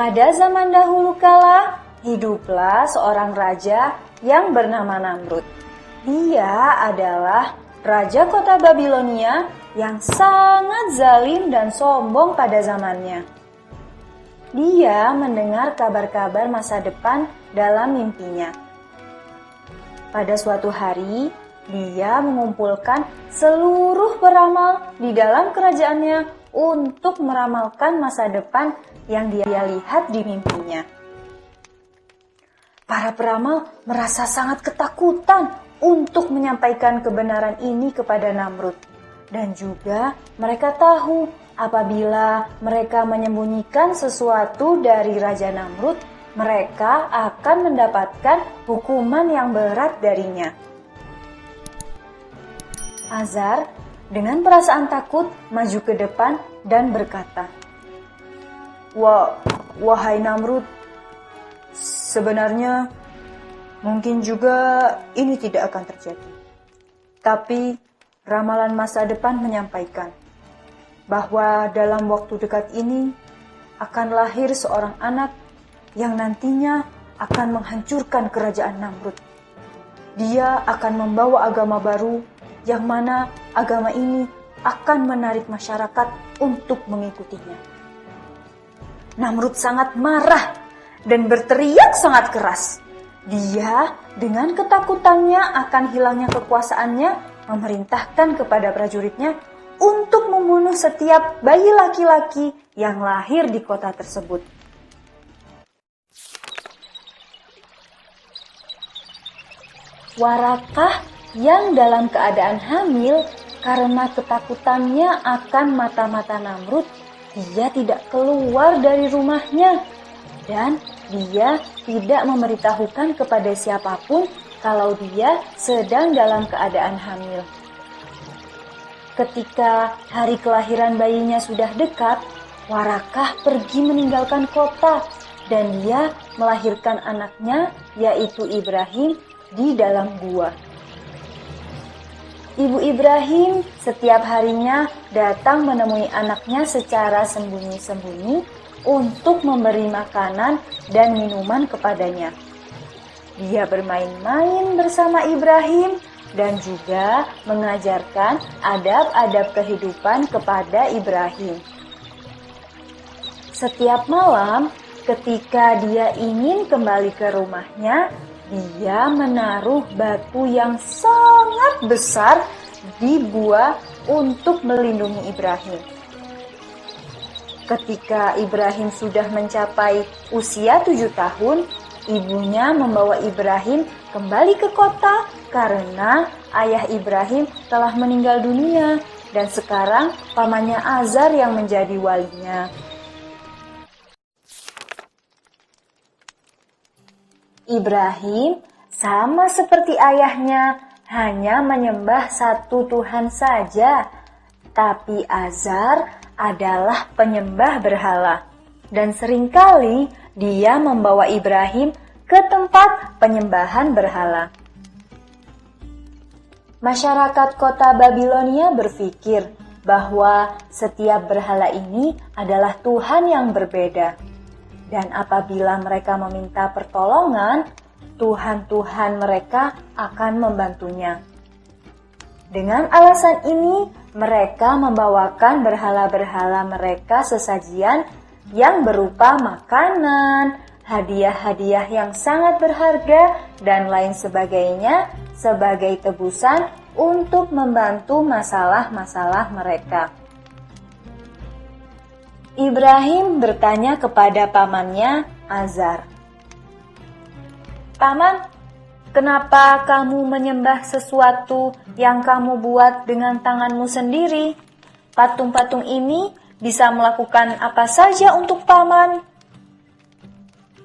Pada zaman dahulu kala, hiduplah seorang raja yang bernama Namrud. Dia adalah raja kota Babilonia yang sangat zalim dan sombong pada zamannya. Dia mendengar kabar-kabar masa depan dalam mimpinya. Pada suatu hari, dia mengumpulkan seluruh peramal di dalam kerajaannya untuk meramalkan masa depan yang dia lihat di mimpinya. Para peramal merasa sangat ketakutan untuk menyampaikan kebenaran ini kepada Namrud. Dan juga mereka tahu apabila mereka menyembunyikan sesuatu dari Raja Namrud, mereka akan mendapatkan hukuman yang berat darinya. Azar dengan perasaan takut maju ke depan dan berkata, Wahai Namrud, sebenarnya mungkin juga ini tidak akan terjadi. Tapi ramalan masa depan menyampaikan bahwa dalam waktu dekat ini akan lahir seorang anak yang nantinya akan menghancurkan kerajaan Namrud. Dia akan membawa agama baru yang mana agama ini akan menarik masyarakat untuk mengikutinya. Namrud sangat marah dan berteriak sangat keras. Dia dengan ketakutannya akan hilangnya kekuasaannya memerintahkan kepada prajuritnya untuk membunuh setiap bayi laki-laki yang lahir di kota tersebut. Warakah yang dalam keadaan hamil karena ketakutannya akan mata-mata Namrud, dia tidak keluar dari rumahnya dan dia tidak memberitahukan kepada siapapun kalau dia sedang dalam keadaan hamil. Ketika hari kelahiran bayinya sudah dekat, Warakah pergi meninggalkan kota dan dia melahirkan anaknya yaitu Ibrahim di dalam gua. Ibu Ibrahim setiap harinya datang menemui anaknya secara sembunyi-sembunyi untuk memberi makanan dan minuman kepadanya. Dia bermain-main bersama Ibrahim dan juga mengajarkan adab-adab kehidupan kepada Ibrahim. Setiap malam ketika dia ingin kembali ke rumahnya, dia menaruh batu yang sangat besar di gua untuk melindungi Ibrahim. Ketika Ibrahim sudah mencapai usia 7 tahun, ibunya membawa Ibrahim kembali ke kota karena ayah Ibrahim telah meninggal dunia dan sekarang pamannya Azar yang menjadi walinya. Ibrahim sama seperti ayahnya hanya menyembah satu Tuhan saja, tapi Azar adalah penyembah berhala dan seringkali dia membawa Ibrahim ke tempat penyembahan berhala. Masyarakat kota Babilonia berpikir bahwa setiap berhala ini adalah Tuhan yang berbeda. Dan apabila mereka meminta pertolongan, Tuhan-Tuhan mereka akan membantunya. Dengan alasan ini, mereka membawakan berhala-berhala mereka sesajian yang berupa makanan, hadiah-hadiah yang sangat berharga, dan lain sebagainya sebagai tebusan untuk membantu masalah-masalah mereka. Ibrahim bertanya kepada pamannya Azar, "Paman, kenapa kamu menyembah sesuatu yang kamu buat dengan tanganmu sendiri? Patung-patung ini bisa melakukan apa saja untuk paman?"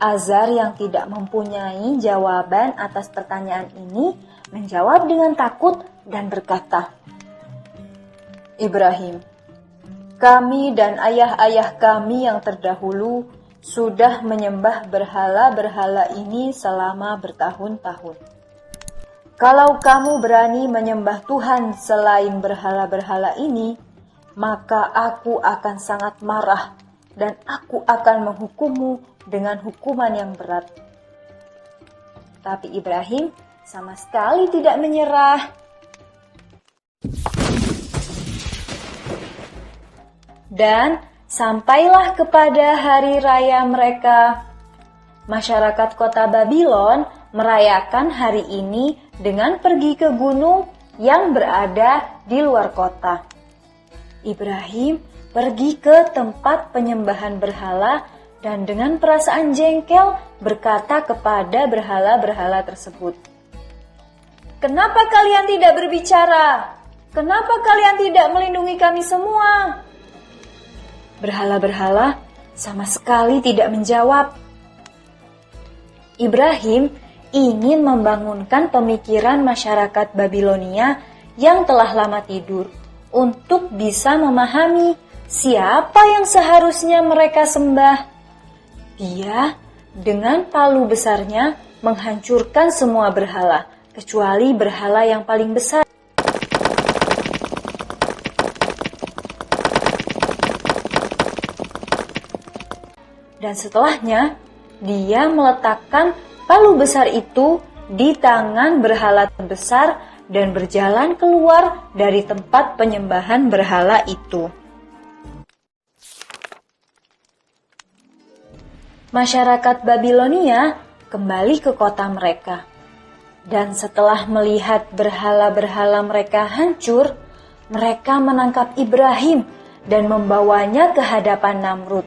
Azar yang tidak mempunyai jawaban atas pertanyaan ini menjawab dengan takut dan berkata, "Ibrahim, kami dan ayah-ayah kami yang terdahulu sudah menyembah berhala-berhala ini selama bertahun-tahun. Kalau kamu berani menyembah Tuhan selain berhala-berhala ini, maka aku akan sangat marah dan aku akan menghukummu dengan hukuman yang berat." Tapi Ibrahim sama sekali tidak menyerah. Dan sampailah kepada hari raya mereka. Masyarakat kota Babylon merayakan hari ini dengan pergi ke gunung yang berada di luar kota. Ibrahim pergi ke tempat penyembahan berhala dan dengan perasaan jengkel berkata kepada berhala-berhala tersebut, "Kenapa kalian tidak berbicara? Kenapa kalian tidak melindungi kami semua?" Berhala-berhala sama sekali tidak menjawab. Ibrahim ingin membangunkan pemikiran masyarakat Babilonia yang telah lama tidur untuk bisa memahami siapa yang seharusnya mereka sembah. Dia dengan palu besarnya menghancurkan semua berhala, kecuali berhala yang paling besar. Dan setelahnya, dia meletakkan palu besar itu di tangan berhala terbesar dan berjalan keluar dari tempat penyembahan berhala itu. Masyarakat Babilonia kembali ke kota mereka. Dan setelah melihat berhala-berhala mereka hancur, mereka menangkap Ibrahim dan membawanya ke hadapan Namrud.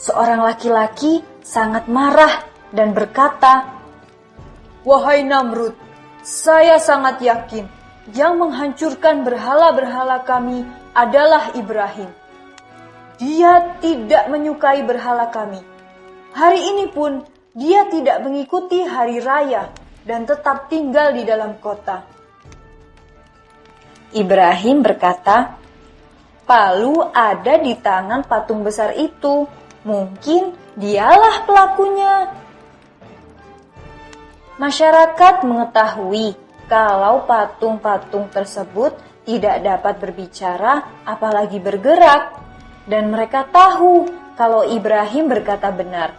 Seorang laki-laki sangat marah dan berkata, "Wahai Namrud, saya sangat yakin yang menghancurkan berhala-berhala kami adalah Ibrahim. Dia tidak menyukai berhala kami. Hari ini pun dia tidak mengikuti hari raya dan tetap tinggal di dalam kota." Ibrahim berkata, "Palu ada di tangan patung besar itu. Mungkin dialah pelakunya." Masyarakat mengetahui kalau patung-patung tersebut tidak dapat berbicara apalagi bergerak, dan mereka tahu kalau Ibrahim berkata benar.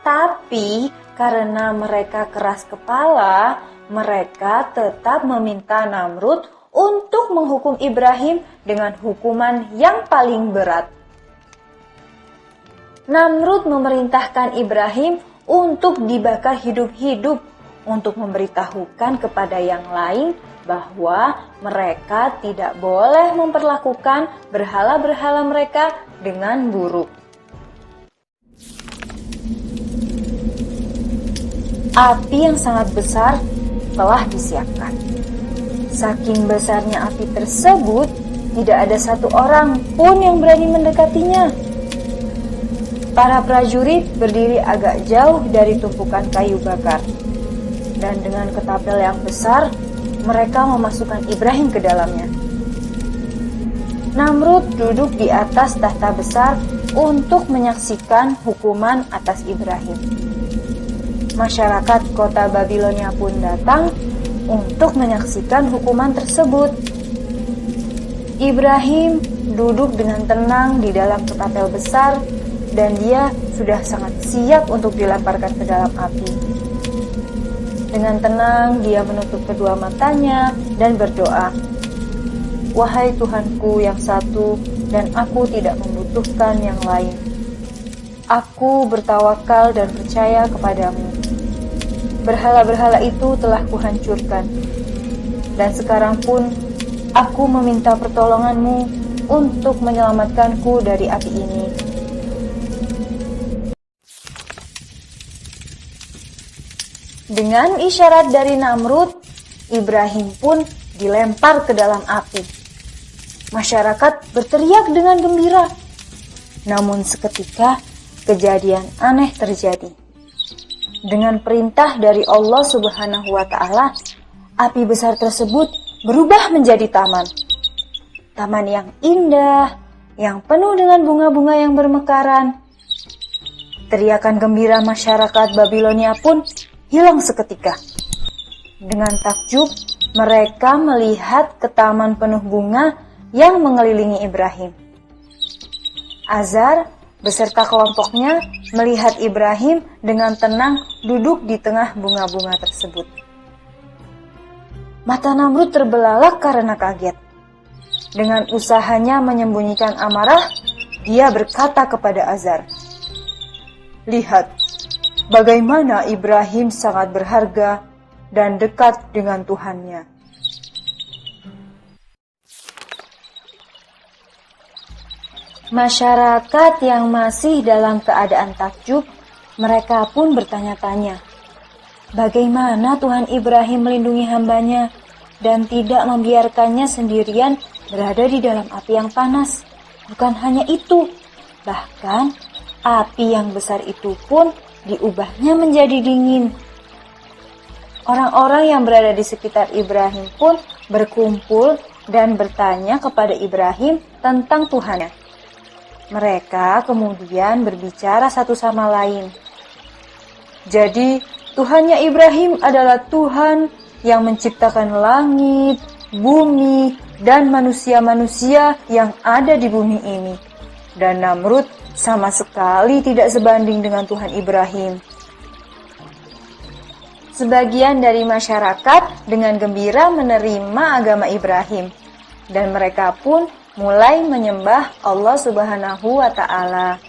Tapi karena mereka keras kepala, mereka tetap meminta Namrud untuk menghukum Ibrahim dengan hukuman yang paling berat. Namrud memerintahkan Ibrahim untuk dibakar hidup-hidup untuk memberitahukan kepada yang lain bahwa mereka tidak boleh memperlakukan berhala-berhala mereka dengan buruk. Api yang sangat besar telah disiapkan. Saking besarnya api tersebut, tidak ada satu orang pun yang berani mendekatinya. Para prajurit berdiri agak jauh dari tumpukan kayu bakar. Dan dengan ketapel yang besar, mereka memasukkan Ibrahim ke dalamnya. Namrud duduk di atas tahta besar untuk menyaksikan hukuman atas Ibrahim. Masyarakat kota Babilonia pun datang untuk menyaksikan hukuman tersebut. Ibrahim duduk dengan tenang di dalam ketapel besar, dan dia sudah sangat siap untuk dilemparkan ke dalam api. Dengan tenang dia menutup kedua matanya dan berdoa, "Wahai Tuhanku yang satu, dan aku tidak membutuhkan yang lain. Aku bertawakal dan percaya kepadamu. Berhala-berhala itu telah kuhancurkan, dan sekarang pun aku meminta pertolonganmu untuk menyelamatkanku dari api ini." Dengan isyarat dari Namrud, Ibrahim pun dilempar ke dalam api. Masyarakat berteriak dengan gembira. Namun seketika kejadian aneh terjadi. Dengan perintah dari Allah Subhanahu wa Ta'ala, api besar tersebut berubah menjadi taman. Taman yang indah, yang penuh dengan bunga-bunga yang bermekaran. Teriakan gembira masyarakat Babilonia pun hilang seketika. Dengan takjub, mereka melihat ke taman penuh bunga yang mengelilingi Ibrahim. Azar beserta kelompoknya melihat Ibrahim dengan tenang duduk di tengah bunga-bunga tersebut. Mata Namrud terbelalak karena kaget. Dengan usahanya menyembunyikan amarah, dia berkata kepada Azar, "Lihat, bagaimana Ibrahim sangat berharga dan dekat dengan Tuhannya." Masyarakat yang masih dalam keadaan takjub, mereka pun bertanya-tanya, bagaimana Tuhan Ibrahim melindungi hambanya dan tidak membiarkannya sendirian berada di dalam api yang panas. Bukan hanya itu, bahkan api yang besar itu pun diubahnya menjadi dingin. Orang-orang yang berada di sekitar Ibrahim pun berkumpul dan bertanya kepada Ibrahim tentang Tuhannya. Mereka kemudian berbicara satu sama lain. Jadi, Tuhannya Ibrahim adalah Tuhan yang menciptakan langit, bumi, dan manusia-manusia yang ada di bumi ini. Dan Namrud sama sekali tidak sebanding dengan Tuhan Ibrahim. Sebagian dari masyarakat dengan gembira menerima agama Ibrahim, dan mereka pun mulai menyembah Allah Subhanahu wa Ta'ala.